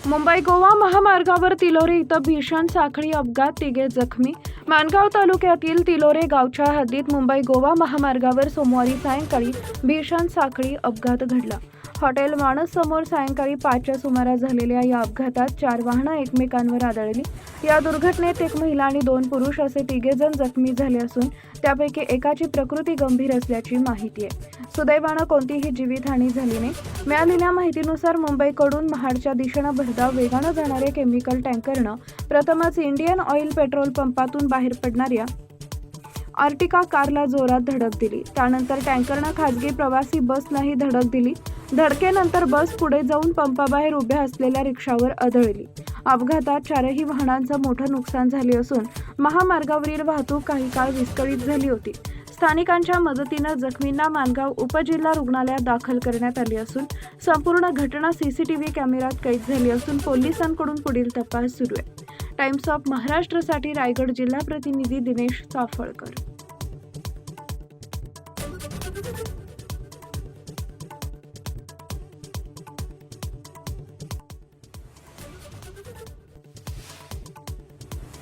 मुंबई गोवा महामार्गावर तिलोरे इथं भीषण साखळी अपघात, तिघे जखमी. माणगाव तालुक्यातील तिलोरे गावच्या हद्दीत मुंबई गोवा महामार्गावर सोमवारी सायंकाळी भीषण साखळी अपघात घडला. हॉटेल मानस समोर सायंकाळी 5च्या सुमारास झालेल्या या अपघातात 4 वाहनं एकमेकांवर आदळली. या दुर्घटनेत एक महिला आणि 2 पुरुष असे 3 जण जखमी झाले असून त्यापैकी एकाची प्रकृती गंभीर असल्याची माहिती आहे. सुदैवानं कोणतीही जीवितहानी झाली नाही. मिळालेल्या माहितीनुसार मुंबईकडून महाडच्या दिशेनं भरधाव वेगानं जाणाऱ्या केमिकल टँकरनं प्रथमच इंडियन ऑइल पेट्रोल पंपातून बाहेर पडणाऱ्या आर्टिका कारला जोरात धडक दिली. त्यानंतर टँकरनं खासगी प्रवासी बसलाही धडक दिली. धडकेनंतर बस पुढे जाऊन पंपाबाहेर उभ्या असलेल्या रिक्षावर आदळली. अपघातात 4ही वाहनांचं मोठं नुकसान झाले असून महामार्गावरील वाहतूक काही काळ विस्कळीत झाली होती. स्थानिकांच्या मदतीनं जखमींना माणगाव उपजिल्हा रुग्णालयात दाखल करण्यात आले असून संपूर्ण घटना सीसीटीव्ही कॅमेऱ्यात कैद झाली असून पोलिसांकडून पुढील तपास सुरू आहे. टाइम्स ऑफ महाराष्ट्रसाठी रायगड जिल्हा प्रतिनिधी दिनेश चाफळकर.